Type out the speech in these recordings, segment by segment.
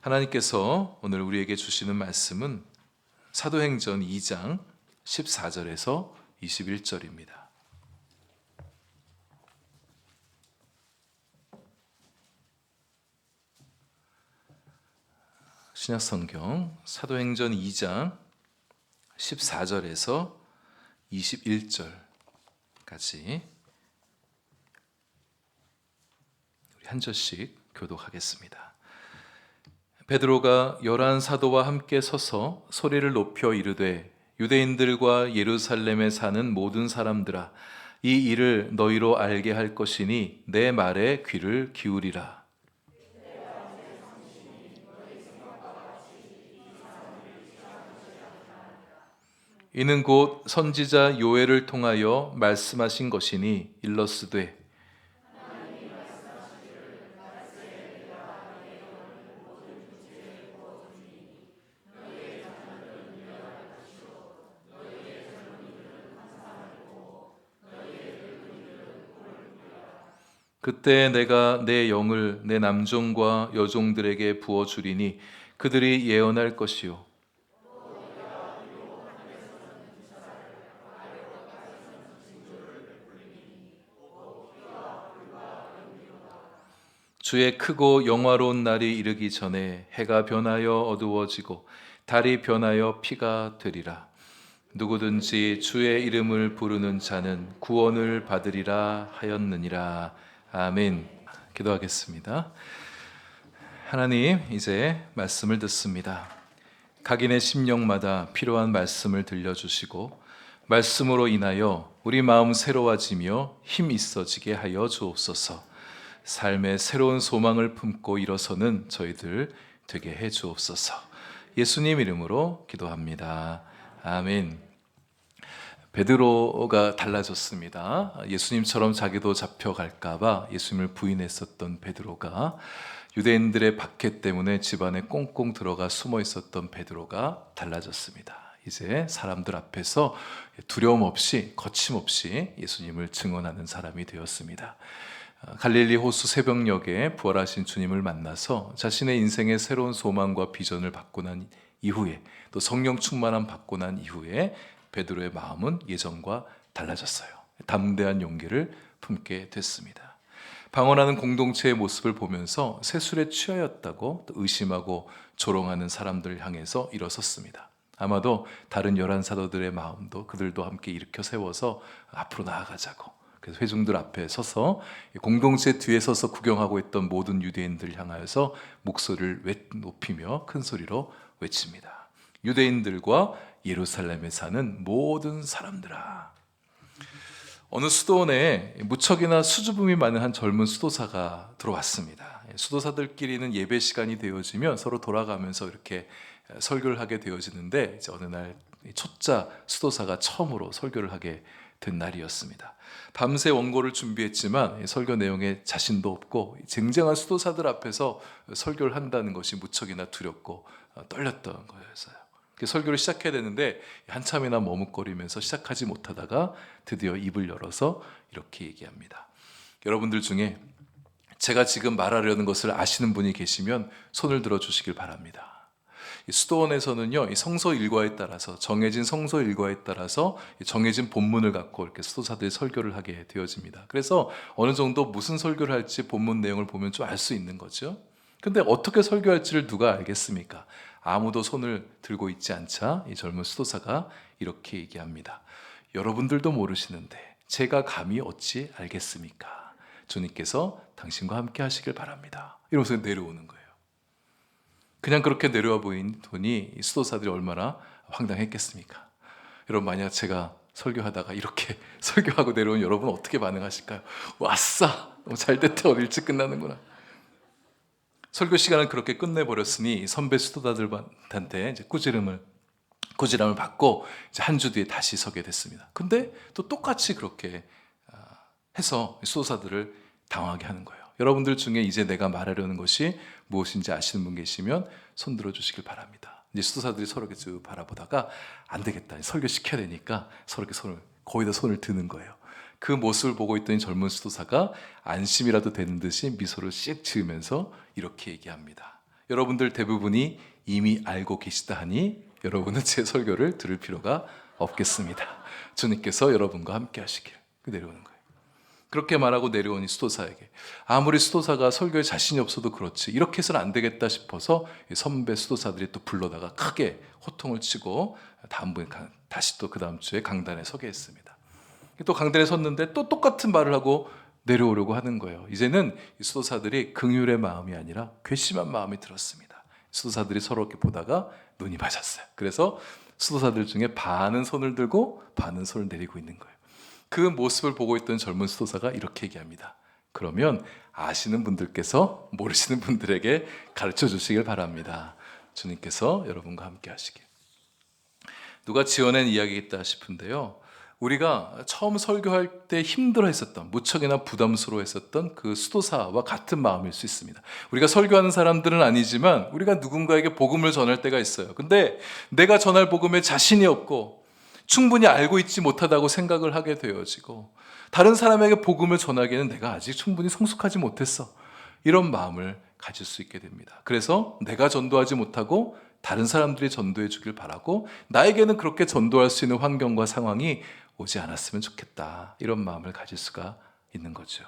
하나님께서 오늘 우리에게 주시는 말씀은 사도행전 2장 14절에서 21절입니다. 신약성경 사도행전 2장 14절에서 21절까지 우리 한 절씩 교독하겠습니다. 베드로가 11 사도와 함께 서서 소리를 높여 이르되 유대인들과 예루살렘에 사는 모든 사람들아, 이 일을 너희로 알게 할 것이니 내 말에 귀를 기울이라. 이는 곧 선지자 요엘을 통하여 말씀하신 것이니 일러스되 그때 내가 내 영을 내 남종과 여종들에게 부어주리니 그들이 예언할 것이요 주의 크고 영화로운 날이 이르기 전에 해가 변하여 어두워지고 달이 변하여 피가 되리라. 누구든지 주의 이름을 부르는 자는 구원을 받으리라 하였느니라. 아멘. 기도하겠습니다. 하나님, 이제 말씀을 듣습니다. 각인의 심령마다 필요한 말씀을 들려주시고 말씀으로 인하여 우리 마음 새로워지며 힘 있어지게 하여 주옵소서. 삶의 새로운 소망을 품고 일어서는 저희들 되게 해 주옵소서. 예수님 이름으로 기도합니다. 아멘. 베드로가 달라졌습니다. 예수님처럼 자기도 잡혀갈까 봐 예수님을 부인했었던 베드로가 유대인들의 박해 때문에 집안에 꽁꽁 들어가 숨어 있었던 베드로가 달라졌습니다. 이제 사람들 앞에서 두려움 없이 거침없이 예수님을 증언하는 사람이 되었습니다. 갈릴리 호수 새벽녘에 부활하신 주님을 만나서 자신의 인생의 새로운 소망과 비전을 받고 난 이후에 또 성령 충만함 받고 난 이후에 베드로의 마음은 예전과 달라졌어요. 담대한 용기를 품게 됐습니다. 방언하는 공동체의 모습을 보면서 세술에 취하였다고 의심하고 조롱하는 사람들을 향해서 일어섰습니다. 아마도 다른 11 사도들의 마음도 그들도 함께 일으켜 세워서 앞으로 나아가자고, 그래서 회중들 앞에 서서 공동체 뒤에 서서 구경하고 있던 모든 유대인들 향하여서 목소리를 높이며 큰 소리로 외칩니다. 유대인들과 예루살렘에 사는 모든 사람들아. 어느 수도원에 무척이나 수줍음이 많은 한 젊은 수도사가 들어왔습니다. 수도사들끼리는 예배 시간이 되어지면 서로 돌아가면서 이렇게 설교를 하게 되어지는데, 이제 어느 날 초짜 수도사가 처음으로 설교를 하게 된 날이었습니다. 밤새 원고를 준비했지만 설교 내용에 자신도 없고 쟁쟁한 수도사들 앞에서 설교를 한다는 것이 무척이나 두렵고 떨렸던 거였어요. 설교를 시작해야 되는데 한참이나 머뭇거리면서 시작하지 못하다가 드디어 입을 열어서 이렇게 얘기합니다. 여러분들 중에 제가 지금 말하려는 것을 아시는 분이 계시면 손을 들어 주시길 바랍니다. 수도원에서는요, 성서 일과에 따라서 정해진 성서 일과에 따라서 정해진 본문을 갖고 이렇게 수도사들이 설교를 하게 되어집니다. 그래서 어느 정도 무슨 설교를 할지 본문 내용을 보면 좀 알 수 있는 거죠. 근데 어떻게 설교할지를 누가 알겠습니까? 아무도 손을 들고 있지 않자 이 젊은 수도사가 이렇게 얘기합니다. 여러분들도 모르시는데 제가 감히 어찌 알겠습니까? 주님께서 당신과 함께 하시길 바랍니다. 이러면서 내려오는 거예요. 그냥 그렇게 내려와 보니 수도사들이 얼마나 황당했겠습니까? 여러분, 만약 제가 설교하다가 이렇게 설교하고 내려온 여러분 어떻게 반응하실까요? 왔어! 잘됐다, 일찍 끝나는구나. 설교 시간을 그렇게 끝내버렸으니 선배 수도사들한테 이제 꾸지람을 받고 이제 한 주 뒤에 다시 서게 됐습니다. 근데 또 똑같이 그렇게 해서 수도사들을 당하게 하는 거예요. 여러분들 중에 이제 내가 말하려는 것이 무엇인지 아시는 분 계시면 손 들어 주시길 바랍니다. 이제 수도사들이 서로 이렇게 쭉 바라보다가 안 되겠다, 설교 시켜야 되니까 서로 이렇게 거의 다 손을 드는 거예요. 그 모습을 보고 있던 젊은 수도사가 안심이라도 되는 듯이 미소를 씩 지으면서 이렇게 얘기합니다. 여러분들 대부분이 이미 알고 계시다 하니 여러분은 제 설교를 들을 필요가 없겠습니다. 주님께서 여러분과 함께 하시길. 내려오는 거예요. 그렇게 말하고 내려오니 수도사에게, 아무리 수도사가 설교에 자신이 없어도 그렇지 이렇게 해서는 안 되겠다 싶어서 선배 수도사들이 또 불러다가 크게 호통을 치고 다시 또 그 다음 주에 강단에 서게 했습니다. 또 강단에 섰는데 또 똑같은 말을 하고 내려오려고 하는 거예요. 이제는 이 수도사들이 긍휼의 마음이 아니라 괘씸한 마음이 들었습니다. 수도사들이 서로 이렇게 보다가 눈이 맞았어요. 그래서 수도사들 중에 반은 손을 들고 반은 손을 내리고 있는 거예요. 그 모습을 보고 있던 젊은 수도사가 이렇게 얘기합니다. 그러면 아시는 분들께서 모르시는 분들에게 가르쳐 주시길 바랍니다. 주님께서 여러분과 함께 하시길. 누가 지어낸 이야기겠다 싶은데요, 우리가 처음 설교할 때 힘들어했었던, 무척이나 부담스러워했었던 그 수도사와 같은 마음일 수 있습니다. 우리가 설교하는 사람들은 아니지만 우리가 누군가에게 복음을 전할 때가 있어요. 근데 내가 전할 복음에 자신이 없고 충분히 알고 있지 못하다고 생각을 하게 되어지고, 다른 사람에게 복음을 전하기에는 내가 아직 충분히 성숙하지 못했어, 이런 마음을 가질 수 있게 됩니다. 그래서 내가 전도하지 못하고 다른 사람들이 전도해 주길 바라고, 나에게는 그렇게 전도할 수 있는 환경과 상황이 오지 않았으면 좋겠다, 이런 마음을 가질 수가 있는 거죠.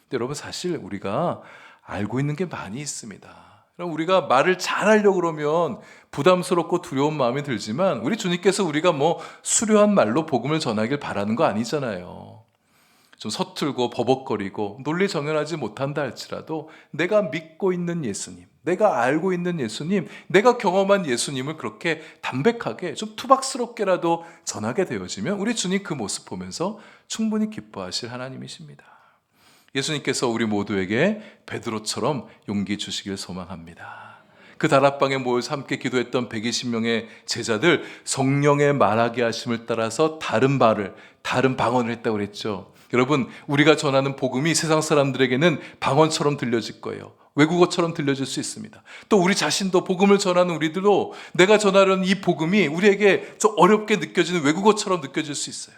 근데 여러분, 사실 우리가 알고 있는 게 많이 있습니다. 그럼 우리가 말을 잘하려고 그러면 부담스럽고 두려운 마음이 들지만, 우리 주님께서 우리가 뭐 수려한 말로 복음을 전하길 바라는 거 아니잖아요. 좀 서툴고 버벅거리고 논리정연하지 못한다 할지라도 내가 믿고 있는 예수님, 내가 알고 있는 예수님, 내가 경험한 예수님을 그렇게 담백하게 좀 투박스럽게라도 전하게 되어지면 우리 주님 그 모습 보면서 충분히 기뻐하실 하나님이십니다. 예수님께서 우리 모두에게 베드로처럼 용기 주시길 소망합니다. 그 다락방에 모여서 함께 기도했던 120명의 제자들, 성령의 말하게 하심을 따라서 다른 방언을 했다고 그랬죠. 여러분, 우리가 전하는 복음이 세상 사람들에게는 방언처럼 들려질 거예요. 외국어처럼 들려질 수 있습니다. 또 우리 자신도, 복음을 전하는 우리들도 내가 전하려는 이 복음이 우리에게 좀 어렵게 느껴지는 외국어처럼 느껴질 수 있어요.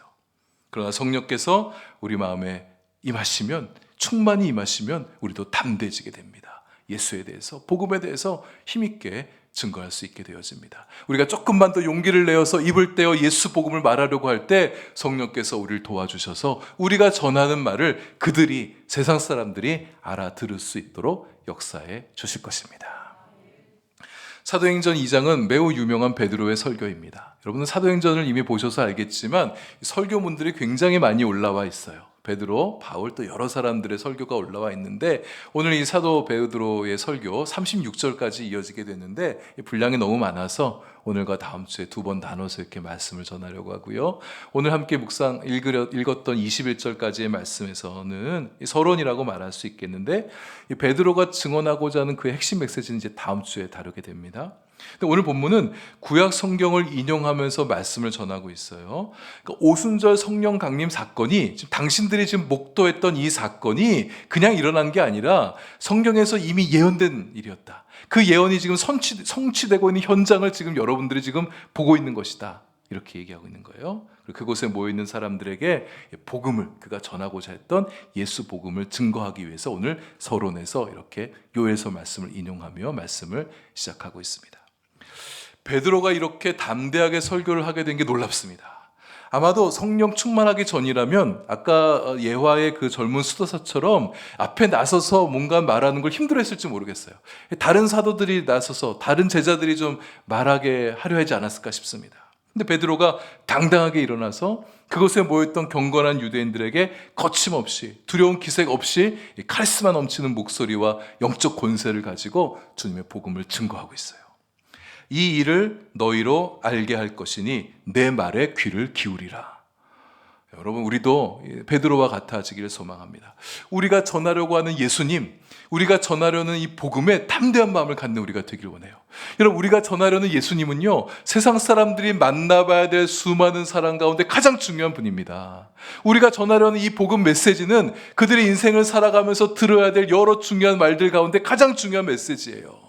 그러나 성령께서 우리 마음에 임하시면, 충만히 임하시면 우리도 담대해지게 됩니다. 예수에 대해서, 복음에 대해서 힘있게 증거할 수 있게 되어집니다. 우리가 조금만 더 용기를 내어서 입을 떼어 예수 복음을 말하려고 할 때 성령께서 우리를 도와주셔서 우리가 전하는 말을 그들이, 세상 사람들이 알아들을 수 있도록 역사해 주실 것입니다. 사도행전 2장은 매우 유명한 베드로의 설교입니다. 여러분은 사도행전을 이미 보셔서 알겠지만 설교문들이 굉장히 많이 올라와 있어요. 베드로, 바울, 또 여러 사람들의 설교가 올라와 있는데, 오늘 이 사도 베드로의 설교 36절까지 이어지게 됐는데 분량이 너무 많아서 오늘과 다음 주에 두 번 나눠서 이렇게 말씀을 전하려고 하고요. 오늘 함께 읽었던 21절까지의 말씀에서는 서론이라고 말할 수 있겠는데, 이 베드로가 증언하고자 하는 그 핵심 메시지는 이제 다음 주에 다루게 됩니다. 근데 오늘 본문은 구약 성경을 인용하면서 말씀을 전하고 있어요. 그러니까 오순절 성령 강림 사건이, 지금 당신들이 지금 목도했던 이 사건이 그냥 일어난 게 아니라 성경에서 이미 예언된 일이었다. 그 예언이 지금 성취되고 있는 현장을 지금 여러분들이 지금 보고 있는 것이다, 이렇게 얘기하고 있는 거예요. 그리고 그곳에 모여있는 사람들에게 복음을, 그가 전하고자 했던 예수 복음을 증거하기 위해서 오늘 서론에서 이렇게 요엘서 말씀을 인용하며 말씀을 시작하고 있습니다. 베드로가 이렇게 담대하게 설교를 하게 된 게 놀랍습니다. 아마도 성령 충만하기 전이라면 아까 예화의 그 젊은 수도사처럼 앞에 나서서 뭔가 말하는 걸 힘들어했을지 모르겠어요. 다른 사도들이 나서서, 다른 제자들이 좀 말하게 하려 하지 않았을까 싶습니다. 근데 베드로가 당당하게 일어나서 그곳에 모였던 경건한 유대인들에게 거침없이, 두려운 기색 없이 카리스마 넘치는 목소리와 영적 권세를 가지고 주님의 복음을 증거하고 있어요. 이 일을 너희로 알게 할 것이니 내 말에 귀를 기울이라. 여러분, 우리도 베드로와 같아지기를 소망합니다. 우리가 전하려고 하는 예수님, 우리가 전하려는 이 복음에 담대한 마음을 갖는 우리가 되길 원해요. 여러분, 우리가 전하려는 예수님은요, 세상 사람들이 만나봐야 될 수많은 사람 가운데 가장 중요한 분입니다. 우리가 전하려는 이 복음 메시지는 그들의 인생을 살아가면서 들어야 될 여러 중요한 말들 가운데 가장 중요한 메시지예요.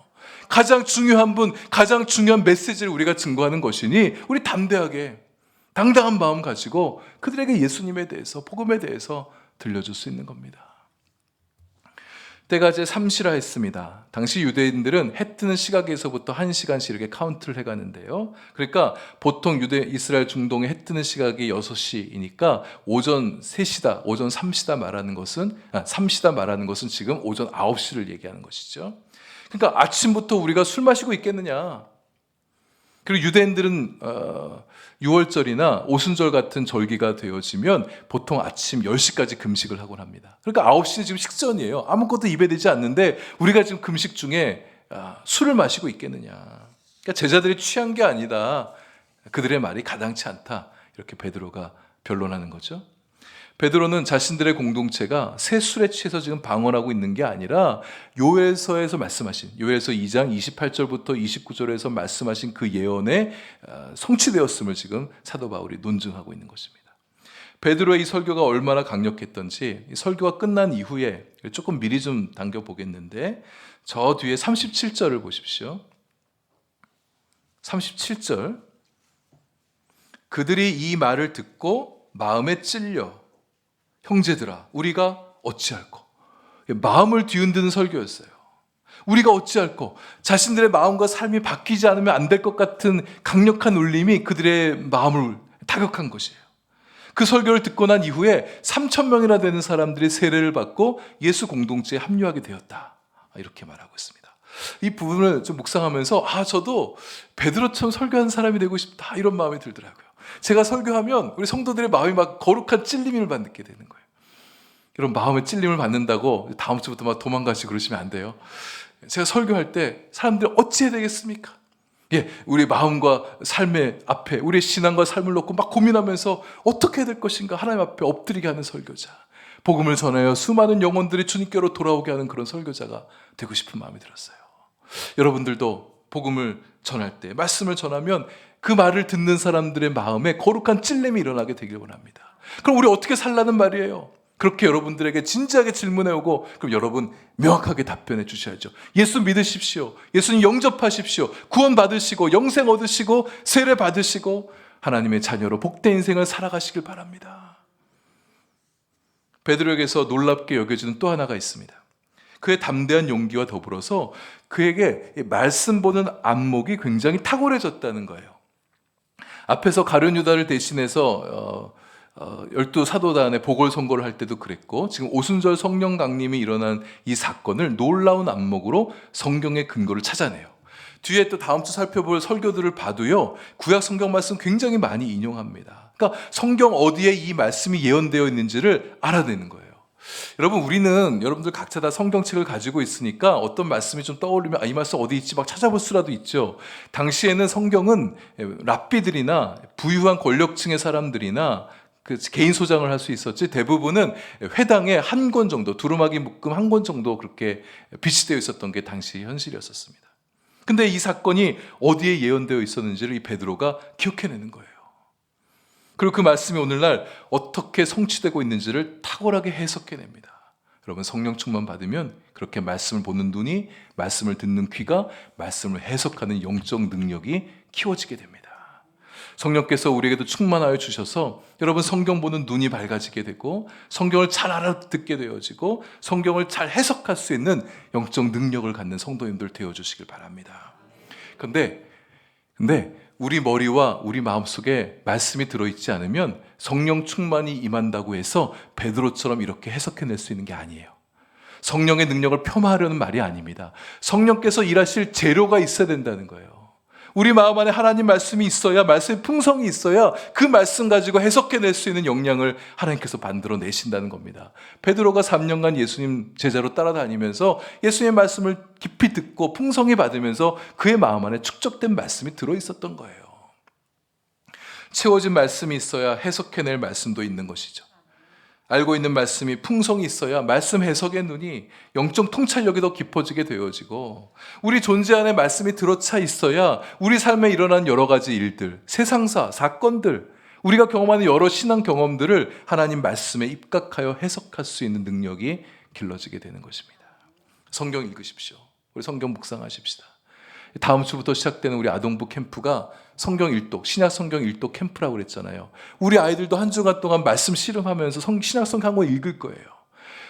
가장 중요한 분, 가장 중요한 메시지를 우리가 증거하는 것이니 우리 담대하게, 당당한 마음 가지고 그들에게 예수님에 대해서, 복음에 대해서 들려줄 수 있는 겁니다. 때가 이제 삼시라 했습니다. 당시 유대인들은 해 뜨는 시각에서부터 1시간씩 이렇게 카운트를 해가는데요. 그러니까 보통 이스라엘 중동의 해 뜨는 시각이 6시이니까 오전 3시다, 오전 3시다 말하는 것은 3시다 말하는 것은 지금 오전 9시를 얘기하는 것이죠. 그러니까 아침부터 우리가 술 마시고 있겠느냐. 그리고 유대인들은 6월절이나 오순절 같은 절기가 되어지면 보통 아침 10시까지 금식을 하곤 합니다. 그러니까 9시는 지금 식전이에요. 아무것도 입에 대지 않는데 우리가 지금 금식 중에 술을 마시고 있겠느냐. 그러니까 제자들이 취한 게 아니다. 그들의 말이 가당치 않다. 이렇게 베드로가 변론하는 거죠. 베드로는 자신들의 공동체가 새 술에 취해서 지금 방언하고 있는 게 아니라 요엘서에서 말씀하신, 요엘서 2장 28절부터 29절에서 말씀하신 그 예언에 성취되었음을 지금 사도 바울이 논증하고 있는 것입니다. 베드로의 이 설교가 얼마나 강력했던지 이 설교가 끝난 이후에 조금 미리 좀 당겨보겠는데 저 뒤에 37절을 보십시오. 37절, 그들이 이 말을 듣고 마음에 찔려 형제들아 우리가 어찌할꼬. 마음을 뒤흔드는 설교였어요. 우리가 어찌할꼬. 자신들의 마음과 삶이 바뀌지 않으면 안 될 것 같은 강력한 울림이 그들의 마음을 타격한 것이에요. 그 설교를 듣고 난 이후에 3,000명이나 되는 사람들이 세례를 받고 예수 공동체에 합류하게 되었다. 이렇게 말하고 있습니다. 이 부분을 좀 묵상하면서 저도 베드로처럼 설교하는 사람이 되고 싶다 이런 마음이 들더라고요. 제가 설교하면 우리 성도들의 마음이 막 거룩한 찔림을 받게 되는 거예요. 이런 마음의 찔림을 받는다고 다음 주부터 막 도망가시고 그러시면 안 돼요. 제가 설교할 때 사람들이 어찌해야 되겠습니까? 우리 마음과 삶의 앞에 우리의 신앙과 삶을 놓고 막 고민하면서 어떻게 해야 될 것인가 하나님 앞에 엎드리게 하는 설교자, 복음을 전하여 수많은 영혼들이 주님께로 돌아오게 하는 그런 설교자가 되고 싶은 마음이 들었어요. 여러분들도 복음을 전할 때, 말씀을 전하면 그 말을 듣는 사람들의 마음에 거룩한 찔림이 일어나게 되길 원합니다. 그럼 우리 어떻게 살라는 말이에요? 그렇게 여러분들에게 진지하게 질문해 오고 그럼 여러분 명확하게 답변해 주셔야죠. 예수 믿으십시오. 예수님 영접하십시오. 구원 받으시고 영생 얻으시고 세례 받으시고 하나님의 자녀로 복된 인생을 살아가시길 바랍니다. 베드로에게서 놀랍게 여겨지는 또 하나가 있습니다. 그의 담대한 용기와 더불어서 그에게 말씀 보는 안목이 굉장히 탁월해졌다는 거예요. 앞에서 가룟 유다를 대신해서 12 사도단의 보궐선거를 할 때도 그랬고 지금 오순절 성령 강림이 일어난 이 사건을 놀라운 안목으로 성경의 근거를 찾아내요. 뒤에 또 다음 주 살펴볼 설교들을 봐도요, 구약 성경 말씀 굉장히 많이 인용합니다. 그러니까 성경 어디에 이 말씀이 예언되어 있는지를 알아내는 거예요. 여러분, 우리는 여러분들 각자 다 성경책을 가지고 있으니까 어떤 말씀이 좀 떠오르면 이 말씀 어디 있지 막 찾아볼 수라도 있죠. 당시에는 성경은 랍비들이나 부유한 권력층의 사람들이나 그 개인 소장을 할 수 있었지, 대부분은 회당에 한 권 정도, 두루마기 묶음 한 권 정도 그렇게 비치되어 있었던 게 당시 현실이었습니다. 근데 이 사건이 어디에 예언되어 있었는지를 이 베드로가 기억해내는 거예요. 그리고 그 말씀이 오늘날 어떻게 성취되고 있는지를 탁월하게 해석해냅니다. 여러분, 성령 충만 받으면 그렇게 말씀을 보는 눈이, 말씀을 듣는 귀가, 말씀을 해석하는 영적 능력이 키워지게 됩니다. 성령께서 우리에게도 충만하여 주셔서 여러분 성경 보는 눈이 밝아지게 되고 성경을 잘 알아듣게 되어지고 성경을 잘 해석할 수 있는 영적 능력을 갖는 성도님들 되어주시길 바랍니다. 근데 우리 머리와 우리 마음속에 말씀이 들어있지 않으면 성령 충만이 임한다고 해서 베드로처럼 이렇게 해석해낼 수 있는 게 아니에요. 성령의 능력을 폄하하려는 말이 아닙니다. 성령께서 일하실 재료가 있어야 된다는 거예요. 우리 마음 안에 하나님 말씀이 있어야, 말씀의 풍성이 있어야 그 말씀 가지고 해석해낼 수 있는 역량을 하나님께서 만들어 내신다는 겁니다. 베드로가 3년간 예수님 제자로 따라다니면서 예수님의 말씀을 깊이 듣고 풍성히 받으면서 그의 마음 안에 축적된 말씀이 들어있었던 거예요. 채워진 말씀이 있어야 해석해낼 말씀도 있는 것이죠. 알고 있는 말씀이 풍성이 있어야 말씀 해석의 눈이 영적 통찰력이 더 깊어지게 되어지고, 우리 존재 안에 말씀이 들어차 있어야 우리 삶에 일어난 여러 가지 일들, 세상사, 사건들, 우리가 경험하는 여러 신앙 경험들을 하나님 말씀에 입각하여 해석할 수 있는 능력이 길러지게 되는 것입니다. 성경 읽으십시오. 우리 성경 묵상하십시다. 다음 주부터 시작되는 우리 아동부 캠프가 성경 일독, 신약 성경 일독 캠프라고 그랬잖아요. 우리 아이들도 한 주간 동안 말씀 씨름하면서 신약 성경 한 권 읽을 거예요.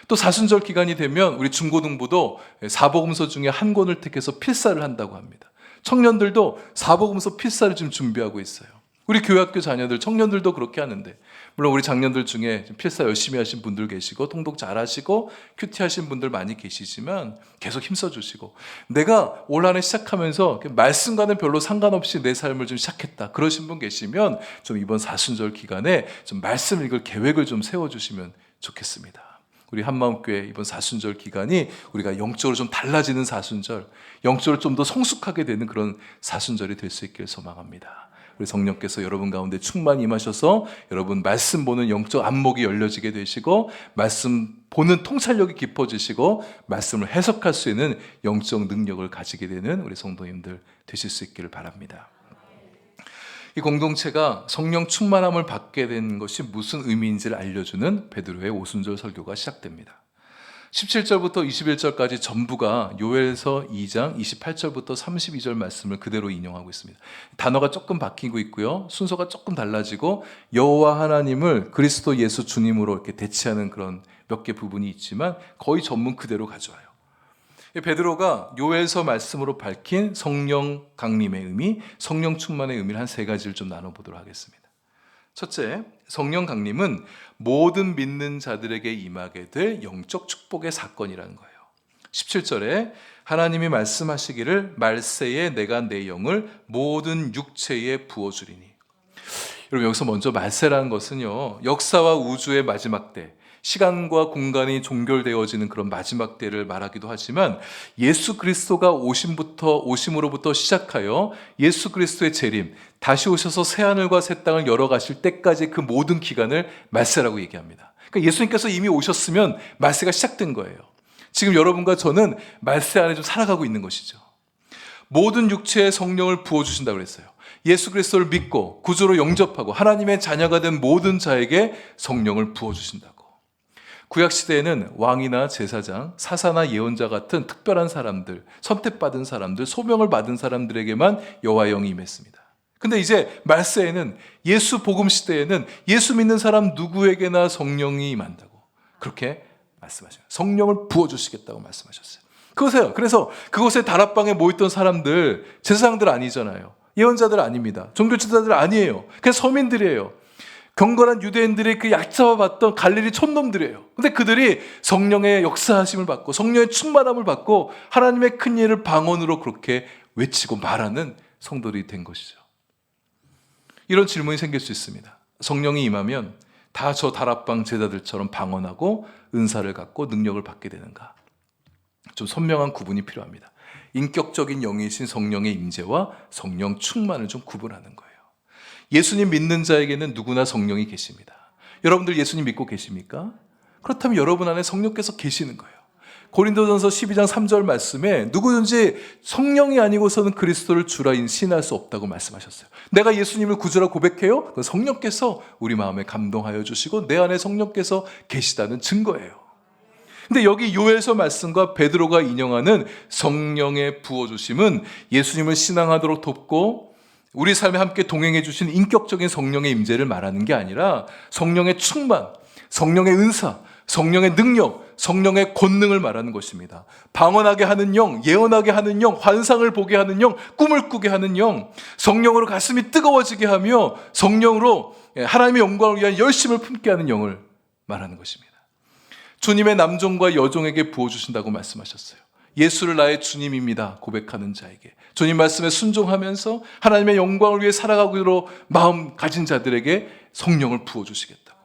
또 사순절 기간이 되면 우리 중고등부도 사복음서 중에 한 권을 택해서 필사를 한다고 합니다. 청년들도 사복음서 필사를 지금 준비하고 있어요. 우리 교회학교 자녀들, 청년들도 그렇게 하는데, 물론 우리 장년들 중에 필사 열심히 하신 분들 계시고 통독 잘하시고 큐티 하신 분들 많이 계시지만 계속 힘써주시고, 내가 올 한해 시작하면서 말씀과는 별로 상관없이 내 삶을 좀 시작했다 그러신 분 계시면 좀 이번 사순절 기간에 좀 말씀 읽을 계획을 좀 세워주시면 좋겠습니다. 우리 한마음교회 이번 사순절 기간이 우리가 영적으로 좀 달라지는 사순절, 영적으로 좀 더 성숙하게 되는 그런 사순절이 될 수 있길 소망합니다. 우리 성령께서 여러분 가운데 충만히 임하셔서 여러분 말씀 보는 영적 안목이 열려지게 되시고, 말씀 보는 통찰력이 깊어지시고, 말씀을 해석할 수 있는 영적 능력을 가지게 되는 우리 성도님들 되실 수 있기를 바랍니다. 이 공동체가 성령 충만함을 받게 된 것이 무슨 의미인지를 알려주는 베드로의 오순절 설교가 시작됩니다. 17절부터 21절까지 전부가 요엘서 2장 28절부터 32절 말씀을 그대로 인용하고 있습니다. 단어가 조금 바뀌고 있고요, 순서가 조금 달라지고 여호와 하나님을 그리스도 예수 주님으로 이렇게 대체하는 그런 몇 개 부분이 있지만 거의 전문 그대로 가져와요. 베드로가 요엘서 말씀으로 밝힌 성령 강림의 의미, 성령 충만의 의미를 한 세 가지를 좀 나눠보도록 하겠습니다. 첫째, 성령 강림은 모든 믿는 자들에게 임하게 될 영적 축복의 사건이라는 거예요. 17절에 하나님이 말씀하시기를 말세에 내가 내 영을 모든 육체에 부어주리니. 여러분, 여기서 먼저 말세라는 것은요, 역사와 우주의 마지막 때, 시간과 공간이 종결되어지는 그런 마지막 때를 말하기도 하지만, 예수 그리스도가 오심으로부터 시작하여 예수 그리스도의 재림, 다시 오셔서 새하늘과 새 땅을 열어가실 때까지 그 모든 기간을 말세라고 얘기합니다. 그러니까 예수님께서 이미 오셨으면 말세가 시작된 거예요. 지금 여러분과 저는 말세 안에 좀 살아가고 있는 것이죠. 모든 육체에 성령을 부어주신다고 그랬어요. 예수 그리스도를 믿고 구주로 영접하고 하나님의 자녀가 된 모든 자에게 성령을 부어주신다고. 구약시대에는 왕이나 제사장, 사사나 예언자 같은 특별한 사람들, 선택받은 사람들, 소명을 받은 사람들에게만 여호와의 영이 임했습니다. 근데 이제 말세에는, 예수 복음 시대에는 예수 믿는 사람 누구에게나 성령이 임한다고 그렇게 말씀하셔요. 성령을 부어주시겠다고 말씀하셨어요. 그것에요. 그래서 그곳에 다락방에 모였던 사람들, 제사장들 아니잖아요. 예언자들 아닙니다. 종교지도자들 아니에요. 그냥 서민들이에요. 경건한 유대인들이 그 얕잡아봤던 갈릴리 촌놈들이에요. 근데 그들이 성령의 역사하심을 받고 성령의 충만함을 받고 하나님의 큰 일을 방언으로 그렇게 외치고 말하는 성도들이 된 것이죠. 이런 질문이 생길 수 있습니다. 성령이 임하면 다 저 다락방 제자들처럼 방언하고 은사를 갖고 능력을 받게 되는가? 좀 선명한 구분이 필요합니다. 인격적인 영이신 성령의 임재와 성령 충만을 좀 구분하는 거예요. 예수님 믿는 자에게는 누구나 성령이 계십니다. 여러분들 예수님 믿고 계십니까? 그렇다면 여러분 안에 성령께서 계시는 거예요. 고린도전서 12장 3절 말씀에 누구든지 성령이 아니고서는 그리스도를 주라 신할 수 없다고 말씀하셨어요. 내가 예수님을 구주라 고백해요? 성령께서 우리 마음에 감동하여 주시고 내 안에 성령께서 계시다는 증거예요. 근데 여기 요엘서 말씀과 베드로가 인용하는 성령의 부어주심은 예수님을 신앙하도록 돕고 우리 삶에 함께 동행해 주신 인격적인 성령의 임재를 말하는 게 아니라 성령의 충만, 성령의 은사, 성령의 능력, 성령의 권능을 말하는 것입니다. 방언하게 하는 영, 예언하게 하는 영, 환상을 보게 하는 영, 꿈을 꾸게 하는 영, 성령으로 가슴이 뜨거워지게 하며 성령으로 하나님의 영광을 위한 열심을 품게 하는 영을 말하는 것입니다. 주님의 남종과 여종에게 부어주신다고 말씀하셨어요. 예수를 나의 주님입니다 고백하는 자에게, 주님 말씀에 순종하면서 하나님의 영광을 위해 살아가기로 마음 가진 자들에게 성령을 부어주시겠다고.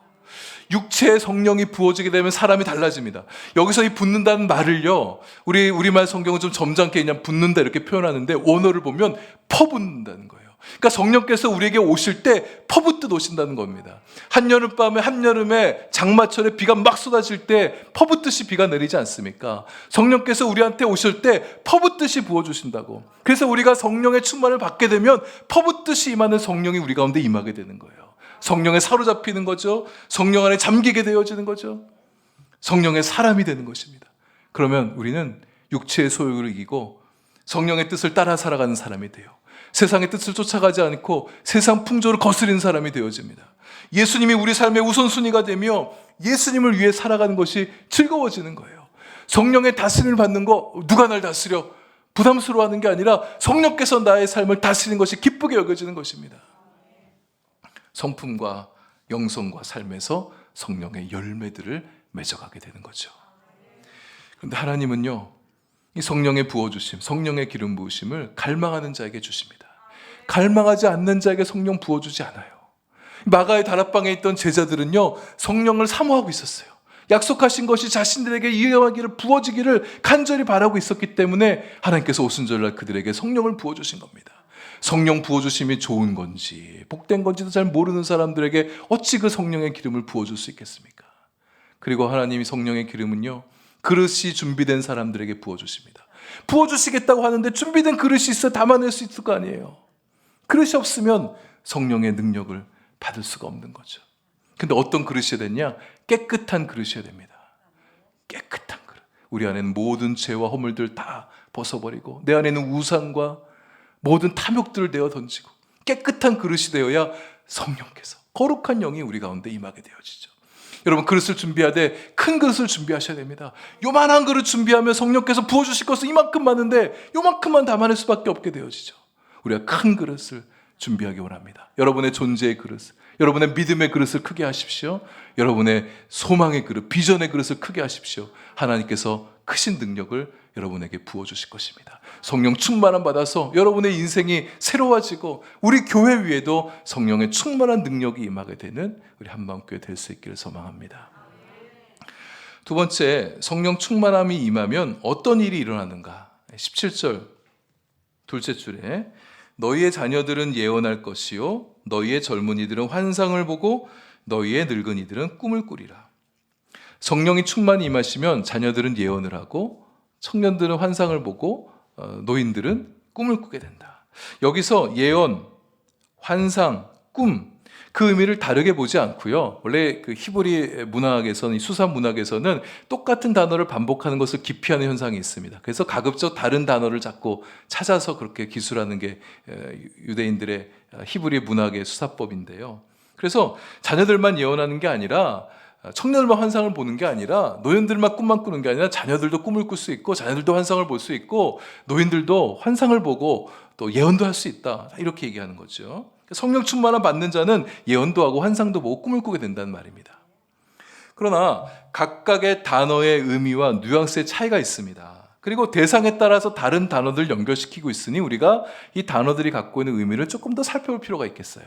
육체의 성령이 부어지게 되면 사람이 달라집니다. 여기서 이 붓는다는 말을요, 우리말 성경은 좀 점잖게 그냥 붓는다 이렇게 표현하는데 원어를 보면 퍼붓는다는 거예요. 그러니까 성령께서 우리에게 오실 때 퍼붓듯 오신다는 겁니다. 한여름에 장마철에 비가 막 쏟아질 때 퍼붓듯이 비가 내리지 않습니까? 성령께서 우리한테 오실 때 퍼붓듯이 부어주신다고. 그래서 우리가 성령의 충만을 받게 되면 퍼붓듯이 임하는 성령이 우리 가운데 임하게 되는 거예요. 성령에 사로잡히는 거죠. 성령 안에 잠기게 되어지는 거죠. 성령의 사람이 되는 것입니다. 그러면 우리는 육체의 소욕을 이기고 성령의 뜻을 따라 살아가는 사람이 돼요. 세상의 뜻을 쫓아가지 않고 세상 풍조를 거스린 사람이 되어집니다. 예수님이 우리 삶의 우선순위가 되며 예수님을 위해 살아가는 것이 즐거워지는 거예요. 성령의 다스림을 받는 거, 누가 날 다스려? 부담스러워하는 게 아니라 성령께서 나의 삶을 다스리는 것이 기쁘게 여겨지는 것입니다. 성품과 영성과 삶에서 성령의 열매들을 맺어가게 되는 거죠. 그런데 하나님은요, 이 성령의 부어주심, 성령의 기름 부으심을 갈망하는 자에게 주십니다. 갈망하지 않는 자에게 성령 부어주지 않아요. 마가의 다락방에 있던 제자들은요, 성령을 사모하고 있었어요. 약속하신 것이 자신들에게 이행하기를, 부어지기를 간절히 바라고 있었기 때문에 하나님께서 오순절날 그들에게 성령을 부어주신 겁니다. 성령 부어주심이 좋은 건지 복된 건지도 잘 모르는 사람들에게 어찌 그 성령의 기름을 부어줄 수 있겠습니까? 그리고 하나님이 성령의 기름은요, 그릇이 준비된 사람들에게 부어주십니다. 부어주시겠다고 하는데 준비된 그릇이 있어야 담아낼 수 있을 거 아니에요. 그릇이 없으면 성령의 능력을 받을 수가 없는 거죠. 근데 어떤 그릇이 됐냐? 깨끗한 그릇이어야 됩니다. 깨끗한 그릇. 우리 안에는 모든 죄와 허물들 다 벗어버리고 내 안에는 우상과 모든 탐욕들을 내어 던지고 깨끗한 그릇이 되어야 성령께서, 거룩한 영이 우리 가운데 임하게 되어지죠. 여러분, 그릇을 준비하되 큰 그릇을 준비하셔야 됩니다. 요만한 그릇 준비하면 성령께서 부어주실 것은 이만큼 많은데 요만큼만 담아낼 수밖에 없게 되어지죠. 우리가 큰 그릇을 준비하기 원합니다. 여러분의 존재의 그릇, 여러분의 믿음의 그릇을 크게 하십시오. 여러분의 소망의 그릇, 비전의 그릇을 크게 하십시오. 하나님께서 크신 능력을 여러분에게 부어주실 것입니다. 성령 충만함 받아서 여러분의 인생이 새로워지고 우리 교회 위에도 성령의 충만한 능력이 임하게 되는 우리 한마음교회 될 수 있기를 소망합니다. 두 번째, 성령 충만함이 임하면 어떤 일이 일어나는가? 17절 둘째 줄에 너희의 자녀들은 예언할 것이요 너희의 젊은이들은 환상을 보고 너희의 늙은이들은 꿈을 꾸리라. 성령이 충만히 임하시면 자녀들은 예언을 하고 청년들은 환상을 보고 노인들은 꿈을 꾸게 된다. 여기서 예언, 환상, 꿈, 그 의미를 다르게 보지 않고요. 원래 그 히브리 문학에서는, 수사 문학에서는 똑같은 단어를 반복하는 것을 기피하는 현상이 있습니다. 그래서 가급적 다른 단어를 자꾸 찾아서 그렇게 기술하는 게 유대인들의 히브리 문학의 수사법인데요. 그래서 자녀들만 예언하는 게 아니라, 청년들만 환상을 보는 게 아니라, 노인들만 꿈만 꾸는 게 아니라 자녀들도 꿈을 꿀 수 있고 자녀들도 환상을 볼 수 있고 노인들도 환상을 보고 또 예언도 할 수 있다, 이렇게 얘기하는 거죠. 성령 충만함 받는 자는 예언도 하고 환상도 보고 꿈을 꾸게 된다는 말입니다. 그러나 각각의 단어의 의미와 뉘앙스의 차이가 있습니다. 그리고 대상에 따라서 다른 단어들 연결시키고 있으니 우리가 이 단어들이 갖고 있는 의미를 조금 더 살펴볼 필요가 있겠어요.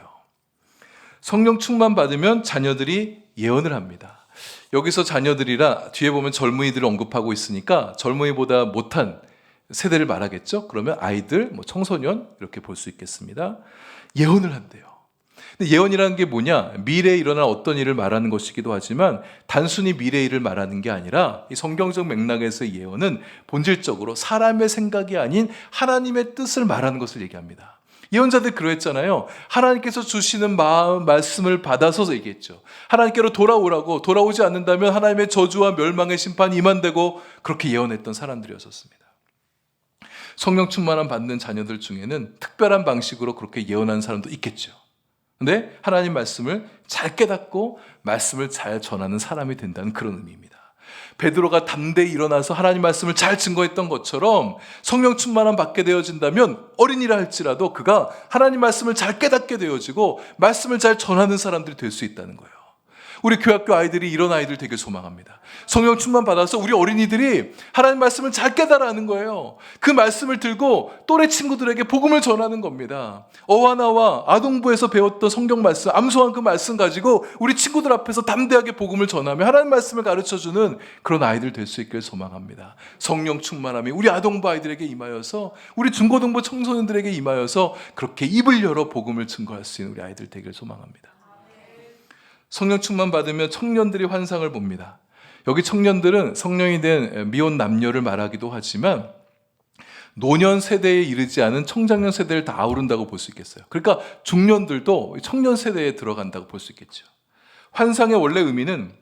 성령 충만 받으면 자녀들이 예언을 합니다. 여기서 자녀들이라 뒤에 보면 젊은이들을 언급하고 있으니까 젊은이보다 못한 세대를 말하겠죠. 그러면 아이들, 청소년 이렇게 볼 수 있겠습니다. 예언을 한대요. 근데 예언이라는 게 뭐냐? 미래에 일어날 어떤 일을 말하는 것이기도 하지만 단순히 미래 일을 말하는 게 아니라 이 성경적 맥락에서의 예언은 본질적으로 사람의 생각이 아닌 하나님의 뜻을 말하는 것을 얘기합니다. 예언자들 그러했잖아요. 하나님께서 주시는 말씀을 받아서 얘기했죠. 하나님께로 돌아오라고, 돌아오지 않는다면 하나님의 저주와 멸망의 심판이 임한다고 그렇게 예언했던 사람들이었습니다. 성령 충만함 받는 자녀들 중에는 특별한 방식으로 그렇게 예언하는 사람도 있겠죠. 근데 하나님 말씀을 잘 깨닫고 말씀을 잘 전하는 사람이 된다는 그런 의미입니다. 베드로가 담대히 일어나서 하나님 말씀을 잘 증거했던 것처럼 성령 충만함 받게 되어진다면 어린이라 할지라도 그가 하나님 말씀을 잘 깨닫게 되어지고 말씀을 잘 전하는 사람들이 될 수 있다는 거예요. 우리 교학교 아이들이 이런 아이들 되게 소망합니다. 성령 충만 받아서 우리 어린이들이 하나님 말씀을 잘 깨달아하는 거예요. 그 말씀을 들고 또래 친구들에게 복음을 전하는 겁니다. 어와나와 아동부에서 배웠던 성경 말씀, 암송한 그 말씀 가지고 우리 친구들 앞에서 담대하게 복음을 전하며 하나님 말씀을 가르쳐주는 그런 아이들 될 수 있길 소망합니다. 성령 충만함이 우리 아동부 아이들에게 임하여서 우리 중고등부 청소년들에게 임하여서 그렇게 입을 열어 복음을 증거할 수 있는 우리 아이들 되길 소망합니다. 성령 충만 받으면 청년들이 환상을 봅니다. 여기 청년들은 성령이 된 미혼 남녀를 말하기도 하지만 노년 세대에 이르지 않은 청장년 세대를 다 아우른다고 볼 수 있겠어요. 그러니까 중년들도 청년 세대에 들어간다고 볼 수 있겠죠. 환상의 원래 의미는,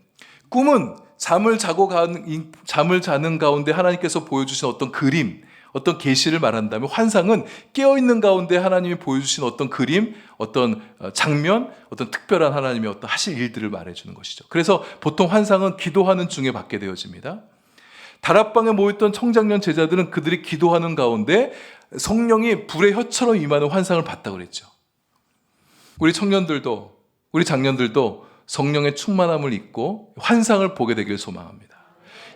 꿈은 잠을 자는 가운데 하나님께서 보여주신 어떤 그림, 어떤 계시를 말한다면 환상은 깨어있는 가운데 하나님이 보여주신 어떤 그림, 어떤 장면, 어떤 특별한 하나님의 어떤 하실 일들을 말해주는 것이죠. 그래서 보통 환상은 기도하는 중에 받게 되어집니다. 다락방에 모였던 청장년 제자들은 그들이 기도하는 가운데 성령이 불의 혀처럼 임하는 환상을 봤다고 그랬죠. 우리 청년들도, 우리 장년들도 성령의 충만함을 입고 환상을 보게 되길 소망합니다.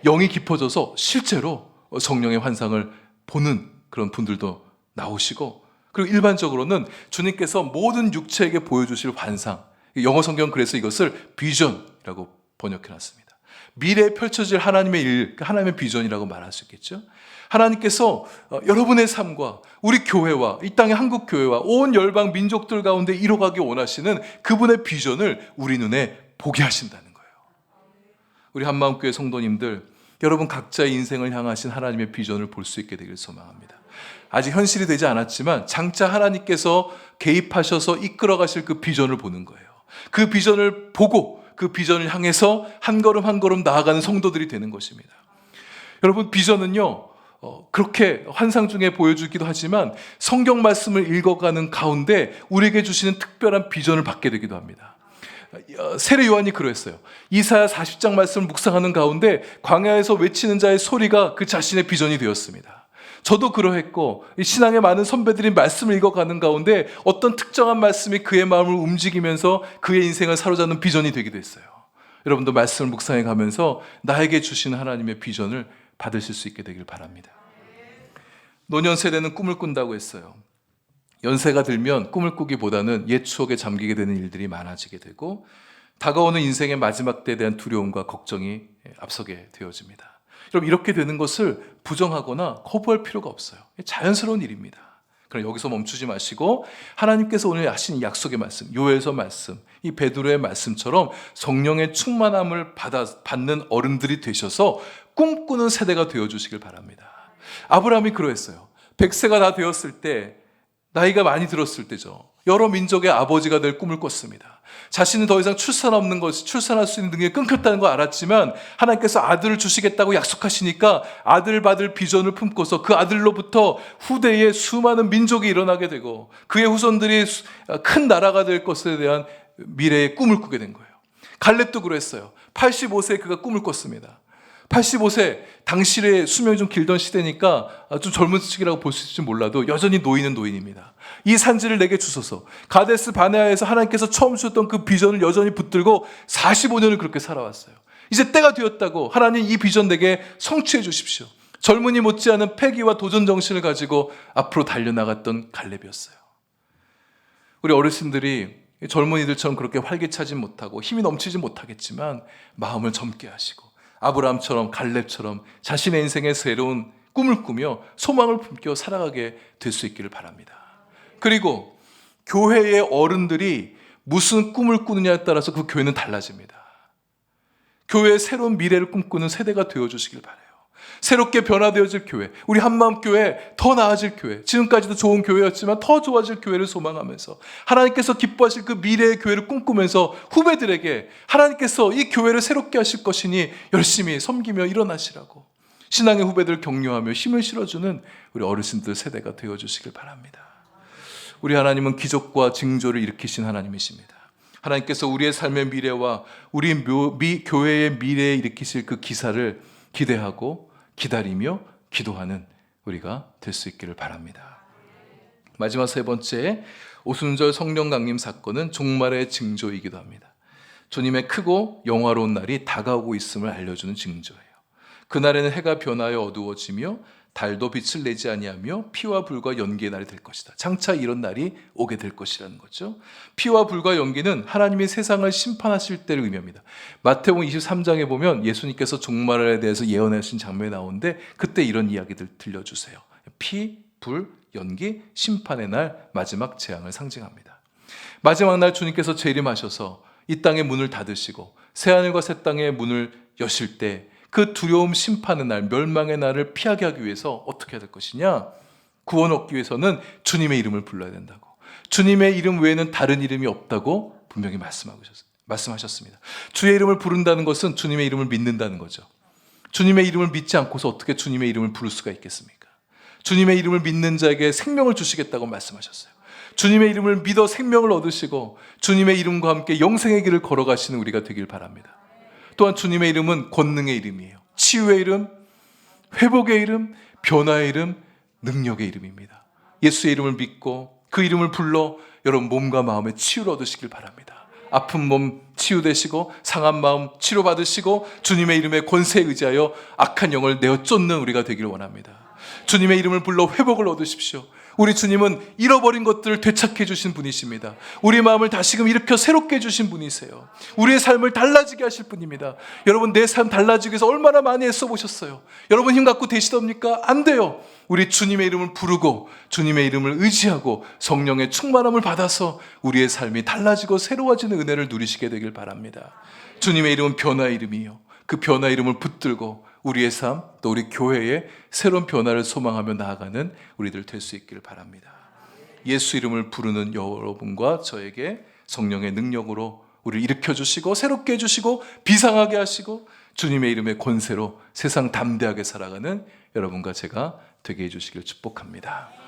영이 깊어져서 실제로 성령의 환상을 보는 그런 분들도 나오시고, 그리고 일반적으로는 주님께서 모든 육체에게 보여주실 환상, 영어 성경 그래서 이것을 비전이라고 번역해놨습니다. 미래에 펼쳐질 하나님의 일, 하나님의 비전이라고 말할 수 있겠죠. 하나님께서 여러분의 삶과 우리 교회와 이 땅의 한국 교회와 온 열방 민족들 가운데 이뤄가기 원하시는 그분의 비전을 우리 눈에 보게 하신다는 거예요. 우리 한마음교회 성도님들, 여러분 각자의 인생을 향하신 하나님의 비전을 볼 수 있게 되길 소망합니다. 아직 현실이 되지 않았지만 장차 하나님께서 개입하셔서 이끌어 가실 그 비전을 보는 거예요. 그 비전을 보고 그 비전을 향해서 한 걸음 한 걸음 나아가는 성도들이 되는 것입니다. 여러분, 비전은요, 그렇게 환상 중에 보여주기도 하지만 성경 말씀을 읽어가는 가운데 우리에게 주시는 특별한 비전을 받게 되기도 합니다. 세례 요한이 그랬어요. 이사야 40장 말씀을 묵상하는 가운데 광야에서 외치는 자의 소리가 그 자신의 비전이 되었습니다. 저도 그러했고, 신앙의 많은 선배들이 말씀을 읽어가는 가운데 어떤 특정한 말씀이 그의 마음을 움직이면서 그의 인생을 사로잡는 비전이 되기도 했어요. 여러분도 말씀을 묵상해 가면서 나에게 주신 하나님의 비전을 받으실 수 있게 되길 바랍니다. 노년 세대는 꿈을 꾼다고 했어요. 연세가 들면 꿈을 꾸기보다는 옛 추억에 잠기게 되는 일들이 많아지게 되고 다가오는 인생의 마지막 때에 대한 두려움과 걱정이 앞서게 되어집니다. 여러분, 이렇게 되는 것을 부정하거나 거부할 필요가 없어요. 자연스러운 일입니다. 그럼 여기서 멈추지 마시고 하나님께서 오늘 하신 약속의 말씀, 요엘서 말씀, 이 베드로의 말씀처럼 성령의 충만함을 받는 어른들이 되셔서 꿈꾸는 세대가 되어주시길 바랍니다. 아브라함이 그러했어요. 100세가 다 되었을 때, 나이가 많이 들었을 때죠. 여러 민족의 아버지가 될 꿈을 꿨습니다. 자신은 더 이상 출산할 수 있는 능력이 끊겼다는 걸 알았지만 하나님께서 아들을 주시겠다고 약속하시니까 아들 받을 비전을 품고서 그 아들로부터 후대에 수많은 민족이 일어나게 되고 그의 후손들이 큰 나라가 될 것에 대한 미래의 꿈을 꾸게 된 거예요. 갈렙도 그랬어요. 85세에 그가 꿈을 꿨습니다. 85세, 당시의 수명이 좀 길던 시대니까 좀 젊은 층이라고 볼 수 있을지 몰라도 여전히 노인은 노인입니다. 이 산지를 내게 주소서. 가데스 바네아에서 하나님께서 처음 주셨던 그 비전을 여전히 붙들고 45년을 그렇게 살아왔어요. 이제 때가 되었다고, 하나님 이 비전 내게 성취해 주십시오. 젊은이 못지않은 패기와 도전 정신을 가지고 앞으로 달려나갔던 갈렙이었어요. 우리 어르신들이 젊은이들처럼 그렇게 활기차지 못하고 힘이 넘치지 못하겠지만 마음을 젊게 하시고 아브라함처럼 갈렙처럼 자신의 인생의 새로운 꿈을 꾸며 소망을 품겨 살아가게 될 수 있기를 바랍니다. 그리고 교회의 어른들이 무슨 꿈을 꾸느냐에 따라서 그 교회는 달라집니다. 교회의 새로운 미래를 꿈꾸는 세대가 되어주시길 바라요. 새롭게 변화되어질 교회, 우리 한마음교회, 더 나아질 교회, 지금까지도 좋은 교회였지만 더 좋아질 교회를 소망하면서 하나님께서 기뻐하실 그 미래의 교회를 꿈꾸면서 후배들에게 하나님께서 이 교회를 새롭게 하실 것이니 열심히 섬기며 일어나시라고 신앙의 후배들을 격려하며 힘을 실어주는 우리 어르신들 세대가 되어주시길 바랍니다. 우리 하나님은 기적과 징조를 일으키신 하나님이십니다. 하나님께서 우리의 삶의 미래와 우리 교회의 미래에 일으키실 그 기사를 기대하고 기다리며 기도하는 우리가 될 수 있기를 바랍니다. 마지막 세 번째, 오순절 성령 강림 사건은 종말의 징조이기도 합니다. 주님의 크고 영화로운 날이 다가오고 있음을 알려주는 징조예요. 그날에는 해가 변하여 어두워지며 달도 빛을 내지 아니하며 피와 불과 연기의 날이 될 것이다. 장차 이런 날이 오게 될 것이라는 거죠. 피와 불과 연기는 하나님이 세상을 심판하실 때를 의미합니다. 마태복음 23장에 보면 예수님께서 종말에 대해서 예언하신 장면이 나오는데 그때 이런 이야기들 들려주세요. 피, 불, 연기, 심판의 날, 마지막 재앙을 상징합니다. 마지막 날 주님께서 재림하셔서 이 땅의 문을 닫으시고 새하늘과 새 땅의 문을 여실 때 그 두려움 심판의 날, 멸망의 날을 피하게 하기 위해서 어떻게 해야 될 것이냐? 구원 얻기 위해서는 주님의 이름을 불러야 된다고. 주님의 이름 외에는 다른 이름이 없다고 분명히 말씀하셨습니다. 주의 이름을 부른다는 것은 주님의 이름을 믿는다는 거죠. 주님의 이름을 믿지 않고서 어떻게 주님의 이름을 부를 수가 있겠습니까? 주님의 이름을 믿는 자에게 생명을 주시겠다고 말씀하셨어요. 주님의 이름을 믿어 생명을 얻으시고 주님의 이름과 함께 영생의 길을 걸어가시는 우리가 되길 바랍니다. 또한 주님의 이름은 권능의 이름이에요. 치유의 이름, 회복의 이름, 변화의 이름, 능력의 이름입니다. 예수의 이름을 믿고 그 이름을 불러 여러분 몸과 마음의 치유를 얻으시길 바랍니다. 아픈 몸 치유되시고 상한 마음 치료받으시고 주님의 이름의 권세에 의지하여 악한 영을 내어 쫓는 우리가 되기를 원합니다. 주님의 이름을 불러 회복을 얻으십시오. 우리 주님은 잃어버린 것들을 되찾게 해주신 분이십니다. 우리 마음을 다시금 일으켜 새롭게 해주신 분이세요. 우리의 삶을 달라지게 하실 분입니다. 여러분 내 삶 달라지기 위해서 얼마나 많이 애써보셨어요? 여러분 힘 갖고 되시렵니까? 안 돼요. 우리 주님의 이름을 부르고 주님의 이름을 의지하고 성령의 충만함을 받아서 우리의 삶이 달라지고 새로워지는 은혜를 누리시게 되길 바랍니다. 주님의 이름은 변화의 이름이에요. 그 변화의 이름을 붙들고 우리의 삶, 또 우리 교회의 새로운 변화를 소망하며 나아가는 우리들 될 수 있기를 바랍니다. 예수 이름을 부르는 여러분과 저에게 성령의 능력으로 우리를 일으켜주시고 새롭게 해주시고 비상하게 하시고 주님의 이름의 권세로 세상 담대하게 살아가는 여러분과 제가 되게 해주시길 축복합니다.